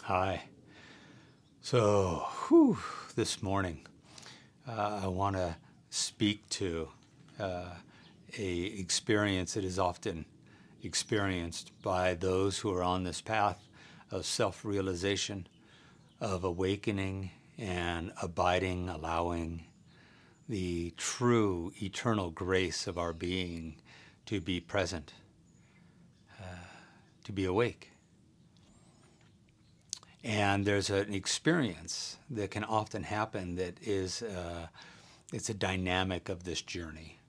Hi. So, this morning, I want to speak to a experience that is often experienced by those who are on this path of self-realization, of awakening and abiding, allowing the true eternal grace of our being to be present, to be awake. And there's an experience that can often happen that is, it's a dynamic of this journey.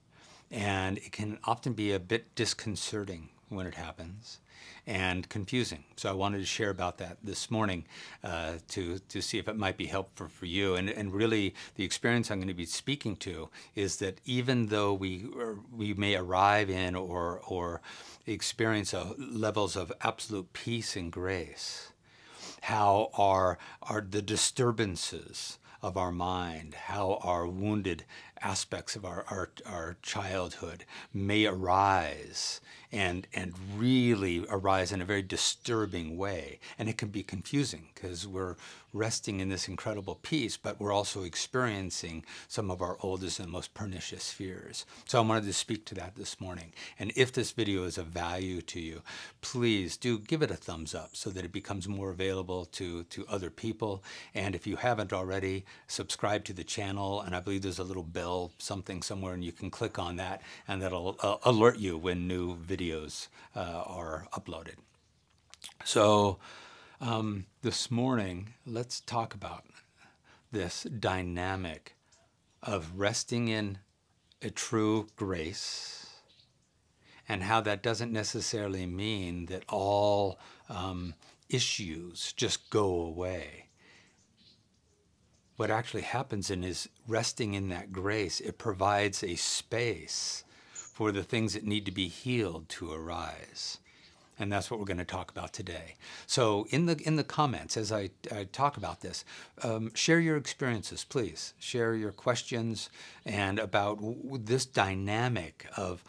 And it can often be a bit disconcerting when it happens and confusing. So I wanted to share about that this morning to see if it might be helpful for you. And really the experience I'm going to be speaking to is that even though we may arrive in or experience levels of absolute peace and grace, how the disturbances of our mind, how our wounded aspects of our childhood may arise and really arise in a very disturbing way. And it can be confusing because we're resting in this incredible peace, but we're also experiencing some of our oldest and most pernicious fears. So I wanted to speak to that this morning. And if this video is of value to you, please do give it a thumbs up so that it becomes more available to other people. And if you haven't already, subscribe to the channel. And I believe there's a little bell something somewhere, and you can click on that, and that'll alert you when new videos are uploaded. So this morning, let's talk about this dynamic of resting in a true grace, and how that doesn't necessarily mean that all issues just go away. What actually happens is resting in that grace, it provides a space for the things that need to be healed to arise. And that's what we're going to talk about today. So in the comments, as I talk about this, share your experiences, please. Share your questions and about this dynamic of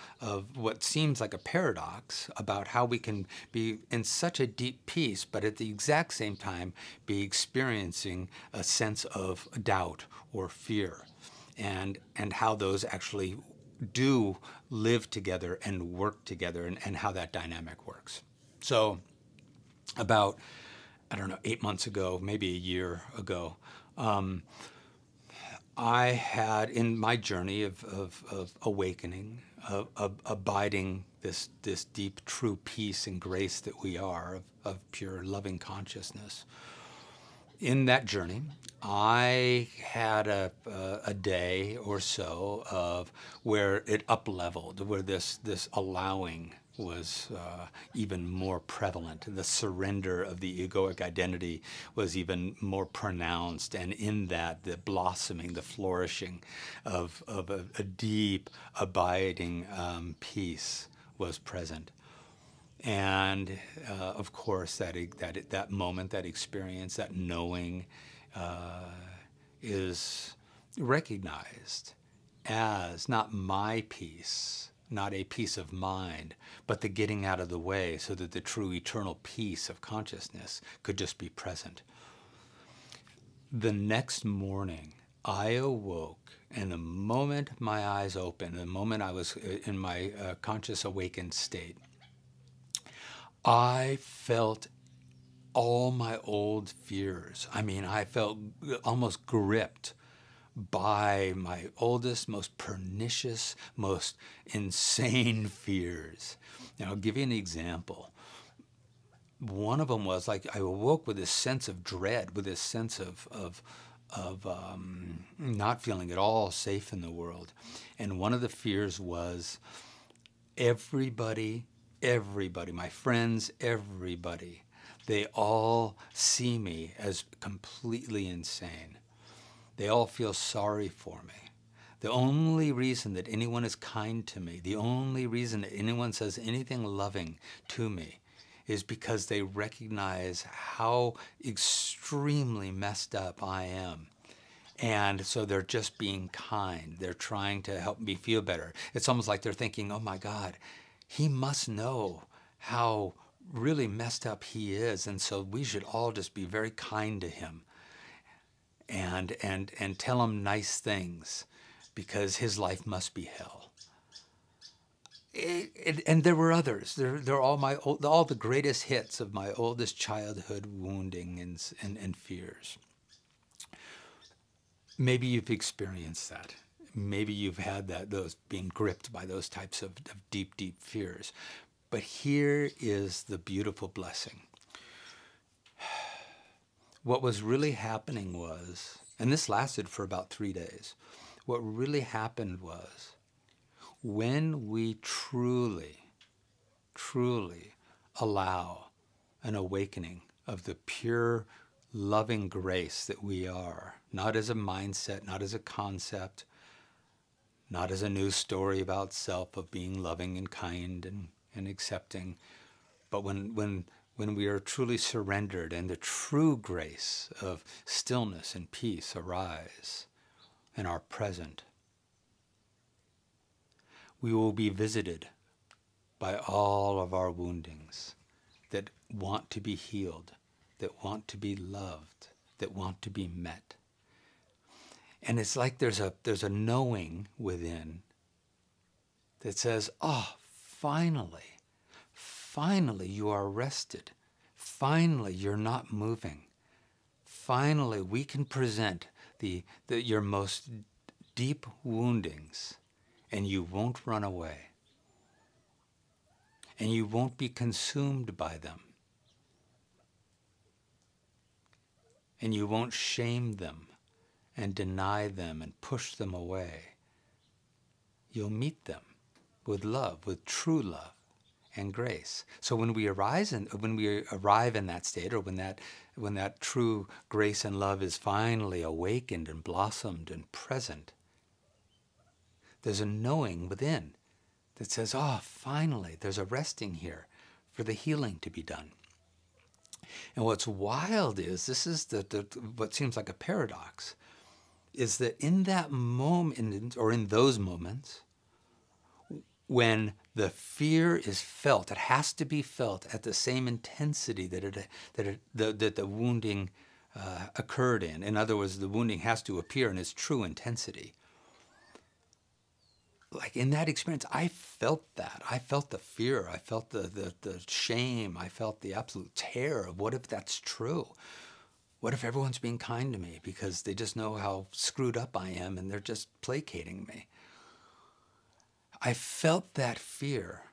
what seems like a paradox about how we can be in such a deep peace, but at the exact same time be experiencing a sense of doubt or fear, and how those actually do live together and work together, and how that dynamic works. So about, I don't know, 8 months ago, maybe a year ago, I had, in my journey of awakening, of abiding this deep, true peace and grace that we are, of pure loving consciousness. In that journey, I had a day or so of where it up-leveled, where this allowing was even more prevalent. The surrender of the egoic identity was even more pronounced, and in that, the blossoming, the flourishing of a deep, abiding peace was present. And of course, that moment, that experience, that knowing is recognized as not my peace, not a peace of mind, but the getting out of the way so that the true eternal peace of consciousness could just be present. The next morning, I awoke, and the moment my eyes opened, the moment I was in my conscious awakened state, I felt all my old fears. I mean, I felt almost gripped by my oldest, most pernicious, most insane fears. Now, I'll give you an example. One of them was like I awoke with this sense of dread, with this sense of not feeling at all safe in the world. And one of the fears was everybody, my friends, everybody, they all see me as completely insane. They all feel sorry for me. The only reason that anyone is kind to me, the only reason that anyone says anything loving to me, is because they recognize how extremely messed up I am. And so they're just being kind. They're trying to help me feel better. It's almost like they're thinking, oh my God, he must know how really messed up he is, and so we should all just be very kind to him and tell him nice things because his life must be hell. And there were others. They're all the greatest hits of my oldest childhood wounding and fears. Maybe you've experienced that. Maybe you've had those being gripped by those types of deep, deep fears. But here is the beautiful blessing. What was really happening was, and this lasted for about 3 days, what really happened was when we truly, truly allow an awakening of the pure, loving grace that we are, not as a mindset, not as a concept, not as a new story about self of being loving and kind and accepting, but when we are truly surrendered and the true grace of stillness and peace arise and are present, we will be visited by all of our woundings that want to be healed, that want to be loved, that want to be met. And it's like there's a knowing within that says, oh, finally you are rested. Finally, you're not moving. Finally, we can present your most deep woundings, and you won't run away. And you won't be consumed by them. And you won't shame them and deny them and push them away. You'll meet them with love, with true love and grace. So when we arrive in that state, or when that true grace and love is finally awakened and blossomed and present, there's a knowing within that says, oh, finally, there's a resting here for the healing to be done. And what's wild is, this is what seems like a paradox, is that in that moment, or in those moments, when the fear is felt, it has to be felt at the same intensity that the wounding occurred in. In other words, the wounding has to appear in its true intensity. Like in that experience, I felt that. I felt the fear. I felt the shame. I felt the absolute terror of what if that's true? What if everyone's being kind to me because they just know how screwed up I am and they're just placating me? I felt that fear,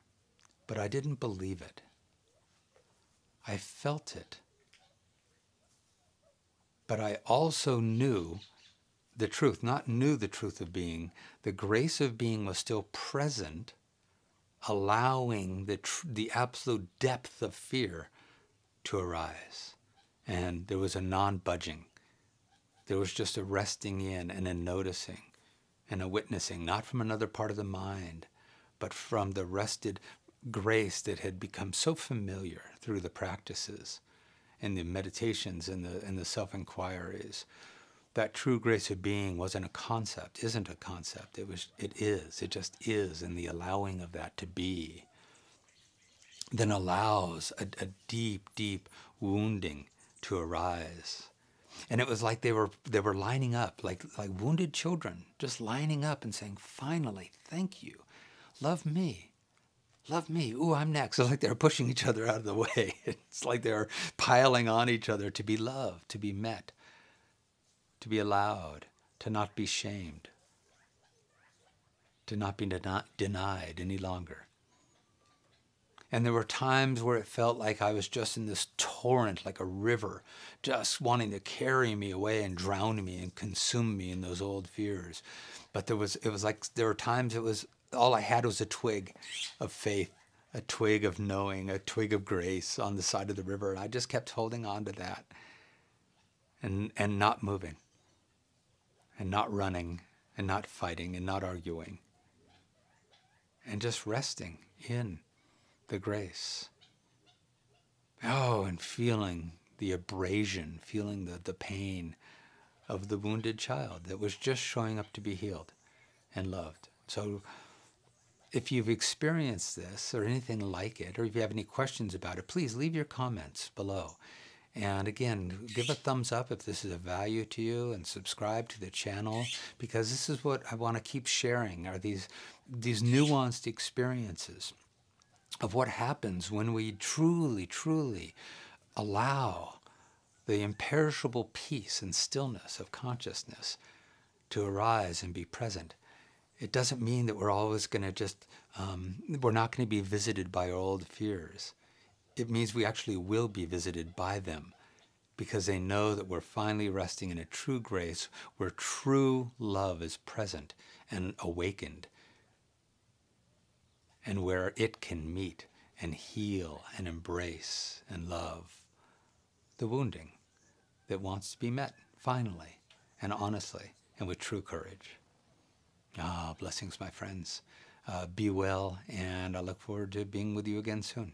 but I didn't believe it. I felt it. But I also knew the truth, not knew the truth of being. The grace of being was still present, allowing the absolute depth of fear to arise. And there was a non-budging. There was just a resting in and a noticing and a witnessing, not from another part of the mind, but from the rested grace that had become so familiar through the practices and the meditations and the self-inquiries. That true grace of being wasn't a concept, isn't a concept. It just is, and the allowing of that to be then allows a deep, deep wounding to arise. And it was like they were lining up, like wounded children, just lining up and saying, finally, thank you. Love me. Love me. Ooh, I'm next. It's like they were pushing each other out of the way. It's like they were piling on each other to be loved, to be met, to be allowed, to not be shamed, to not be denied any longer. And there were times where it felt like I was just in this torrent, like a river, just wanting to carry me away and drown me and consume me in those old fears. But it was like there were times all I had was a twig of faith, a twig of knowing, a twig of grace on the side of the river. And I just kept holding on to that and not moving and not running and not fighting and not arguing and just resting in the grace. Oh, and feeling the abrasion, feeling the pain of the wounded child that was just showing up to be healed and loved. So If you've experienced this or anything like it, or if you have any questions about it, please leave your comments below. And again, give a thumbs up if this is of value to you, and subscribe to the channel, because this is what I want to keep sharing, are these nuanced experiences of what happens when we truly, truly allow the imperishable peace and stillness of consciousness to arise and be present. It doesn't mean that we're always going to just, we're not going to be visited by our old fears. It means we actually will be visited by them, because they know that we're finally resting in a true grace where true love is present and awakened, and where it can meet and heal and embrace and love the wounding that wants to be met finally and honestly and with true courage. Blessings, my friends. Be well, and I look forward to being with you again soon.